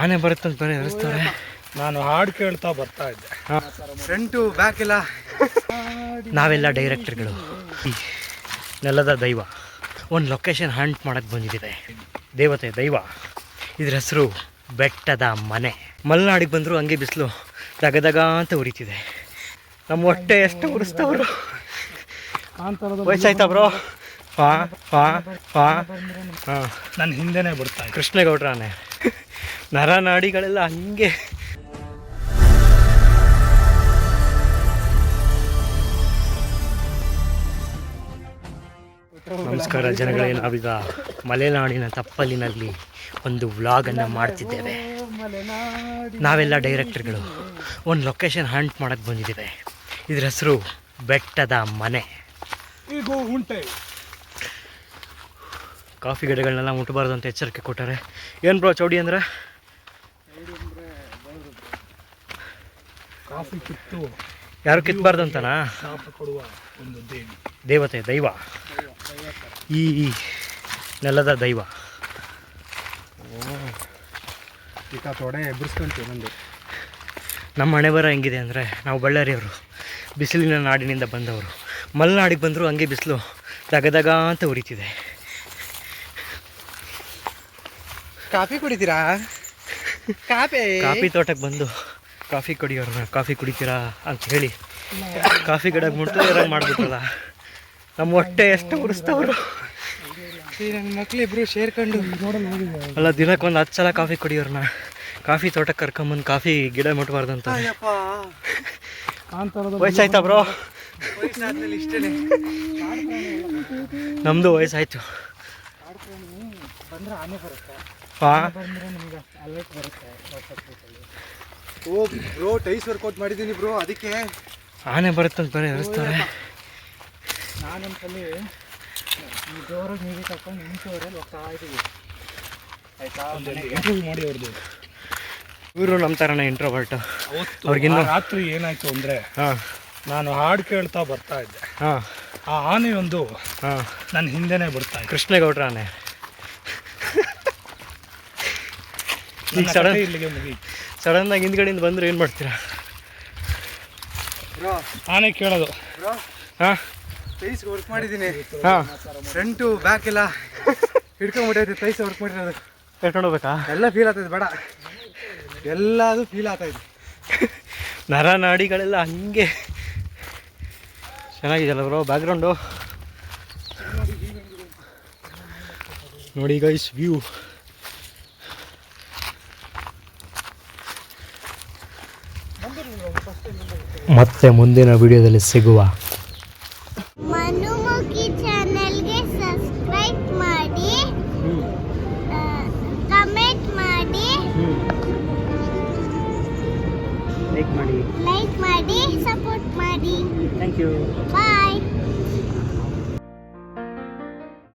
ಆನೆ ಬರುತ್ತಂತ ಬೇರೆ ಎದುರಿಸ್ತಾರೆ. ನಾನು ಹಾಡು ಕೇಳ್ತಾ ಬರ್ತಾ ಇದ್ದೆ. ಫ್ರಂಟು ಬ್ಯಾಕ್ ಎಲ್ಲ ನಾವೆಲ್ಲ ಡೈರೆಕ್ಟರ್ಗಳು. ಈ ನೆಲದ ದೈವ ಒಂದು ಲೊಕೇಶನ್ ಹಂಟ್ ಮಾಡೋಕ್ಕೆ ಬಂದಿದ್ದೀವಿ. ದೇವತೆ ದೈವ, ಇದ್ರ ಹೆಸರು ಬೆಟ್ಟದ ಮನೆ. ಮಲೆನಾಡಿಗೆ ಬಂದರೂ ಹಂಗೆ ಬಿಸಿಲು ದಗದಗ ಅಂತ ಉರಿತಿದೆ. ನಮ್ಮ ಹೊಟ್ಟೆ ಎಷ್ಟು ಉರಿಸ್ತವ್ರು. ವಯಸ್ಸಾಯ್ತಾ ಬ್ರೋ? ಹಾಂ ನನ್ನ ಹಿಂದೆನೇ ಬಿಡ್ತಾ ಕೃಷ್ಣೇಗೌಡ್ರಾನೆ. ನರನಾಡಿಗಳೆಲ್ಲ ಹಂಗೆ. ನಮಸ್ಕಾರ ಜನಗಳೇ, ನಾವೀಗ ಮಲೆನಾಡಿನ ತಪ್ಪಲಿನಲ್ಲಿ ಒಂದು ವ್ಲಾಗನ್ನು ಮಾಡ್ತಿದ್ದೇವೆ. ನಾವೆಲ್ಲ ಡೈರೆಕ್ಟರ್ಗಳು ಒಂದು ಲೊಕೇಶನ್ ಹಂಟ್ ಮಾಡೋಕ್ಕೆ ಬಂದಿದ್ದೇವೆ. ಇದ್ರ ಹೆಸರು ಬೆಟ್ಟದ ಮನೆ. ಈಗ ಉಂಟೆ ಕಾಫಿ ಗಿಡಗಳನ್ನೆಲ್ಲ ಮುಟ್ಟಬಾರ್ದು ಅಂತ ಎಚ್ಚರಿಕೆ ಕೊಟ್ಟಾರೆ. ಏನು ಬ್ರೋ ಚೌಡಿ ಅಂದರೆ? ಕಾಫಿ ಕಿತ್ತು ಯಾರು ಕಿತ್ತಬಾರ್ದು ಅಂತನಾ? ಶಾಪ ಕೊಡುವ ಒಂದು ದೇವತೆ ದೈವ, ಈ ನೆಲದ ದೈವ. ಈಗ ತೊಡೆ ಎಬ್ಬರಿಸ್ಕೊಂತೀವಿ. ನಂದು ನಮ್ಮ ಹಣೆ ಬರ ಹೆಂಗಿದೆ ಅಂದರೆ, ನಾವು ಬಳ್ಳಾರಿಯವರು, ಬಿಸಿಲಿನ ನಾಡಿನಿಂದ ಬಂದವರು. ಮಲೆನಾಡಿಗೆ ಬಂದರೂ ಹಂಗೆ ಬಿಸಿಲು ದಗದಗ ಅಂತ ಉರಿತಿದೆ. ಕಾಫಿ ಕುಡಿತೀರಾ? ಕಾಫಿ ತೋಟಕ್ಕೆ ಬಂದು ಕಾಫಿ ಕುಡಿಯೋರನ್ನ ಕಾಫಿ ಕುಡಿತೀರಾ ಅಂತ ಹೇಳಿ ಕಾಫಿ ಗಿಡಕ್ಕೆ ಮುಟ್ಟ ಮಾಡಿಬಿಟ್ರಲ್ಲ. ನಮ್ಮ ಹೊಟ್ಟೆ ಎಷ್ಟು ಉರಿಸ್ತವ್ರು. ನನ್ನ ಮಕ್ಳಿಬ್ರು ಸೇರ್ಕೊಂಡು ಅಲ್ಲ, ದಿನಕ್ಕೊಂದು 10 ಸಲ ಕಾಫಿ ಕುಡಿಯೋರನ್ನ ಕಾಫಿ ತೋಟಕ್ಕೆ ಕರ್ಕೊಂಬಂದು ಕಾಫಿ ಗಿಡ ಮುಟ್ಬಾರ್ದು ಅಂತ. ವಯಸ್ಸಾಯ್ತಾ ಬ್ರೋ? ವಯಸ್ಸಾದ್ಮೇಲೆ ಇಷ್ಟೇ. ನಮ್ಮದು ವಯಸ್ಸಾಯ್ತು. ಬಂದ್ರೆ ಆನೆ ಬರುತ್ತೆ. ಹಾಂ, ಬಂದರೆ ನಮ್ಗೆ ಅಲರ್ಟ್ ಬರುತ್ತೆ. ಓ ಬ್ರೋ, ಟೈಸ್ ವರ್ಕೌಟ್ ಮಾಡಿದ್ದೀನಿ ಬ್ರೋ, ಅದಕ್ಕೆ ಆನೆ ಬರುತ್ತಂತ ಬೇರೆ ಎದುರಿಸ್ತಾರೆ. ನಾನೊಂದ್ಸಲಿ ಜೋರಾಗಿ ನೀರು ತಗೊಂಡು ನಿಮಿಷವರೆಲ್ಲಿ ಹೋಗ್ತಾ ಇದ್ದೀವಿ. ಆಯ್ತಾ? ಇಂಟರ್ವ್ಯೂ ಮಾಡಿ ಅವ್ರದ್ದು. ಇವರು ನಮ್ಮ ಥರನೇ ಇಂಟ್ರೋವರ್ಟ್. ಅವ್ರಿಗಿನ್ನ ರಾತ್ರಿ ಏನಾಯ್ತು ಅಂದರೆ, ಹಾಂ, ನಾನು ಹಾಡು ಕೇಳ್ತಾ ಬರ್ತಾ ಇದ್ದೆ. ಹಾಂ, ಆ ಆನೆಯೊಂದು ಹಾಂ, ನನ್ನ ಹಿಂದೆನೇ ಬಿಡ್ತಾ ಇದ್ದೆ. ಕೃಷ್ಣೇಗೌಡ್ರ ಆನೆ. ಈಗ ಇಲ್ಲಿಗೆ ಮುಗಿ. ಸಡನ್ನಾಗಿ ಹಿಂದ್ಗಡೆಯಿಂದ ಬಂದರೆ ಏನು ಮಾಡ್ತೀರಾ? ಬ್ರೋ ಆನೆ ಕೇಳೋದು. ಬ್ರೋ, ಹಾಂ, ಟೈಸ್ ವರ್ಕ್ ಮಾಡಿದ್ದೀನಿ. ಹಾಂ, ಫ್ರಂಟು ಬ್ಯಾಕ್ ಎಲ್ಲ ಹಿಡ್ಕೊಂಡ್ಬಿಟ್ಟೈತೆ. ಟೈಸ್ ವರ್ಕ್ ಮಾಡಿರೋದು ಕರ್ಕೊಂಡು ಹೋಗ್ಬೇಕಾ? ಎಲ್ಲ ಫೀಲ್ ಆಗ್ತೈತೆ. ಬೇಡ, ಎಲ್ಲದು ಫೀಲ್ ಆಗ್ತಾಯಿದೆ. ನರನಾಡಿಗಳೆಲ್ಲ ಹಂಗೆ. ಚೆನ್ನಾಗಿದೆಯಲ್ಲ ಬ್ರೋ ಬ್ಯಾಕ್ಗ್ರೌಂಡು? ನೋಡಿ ಗೈಸ್, ವ್ಯೂ. ಮತ್ತೆ ಮುಂದಿನ ವಿಡಿಯೋದಲ್ಲಿ ಸಿಗುವ. ಮನುಮುಖಿ ಚಾನೆಲ್ಗೆ ಸಬ್ಸ್ಕ್ರೈಬ್ ಮಾಡಿ, ಕಮೆಂಟ್ ಮಾಡಿ, ಲೈಕ್ ಮಾಡಿ, ಸಪೋರ್ಟ್ ಮಾಡಿ. Thank you. ಬಾಯ್.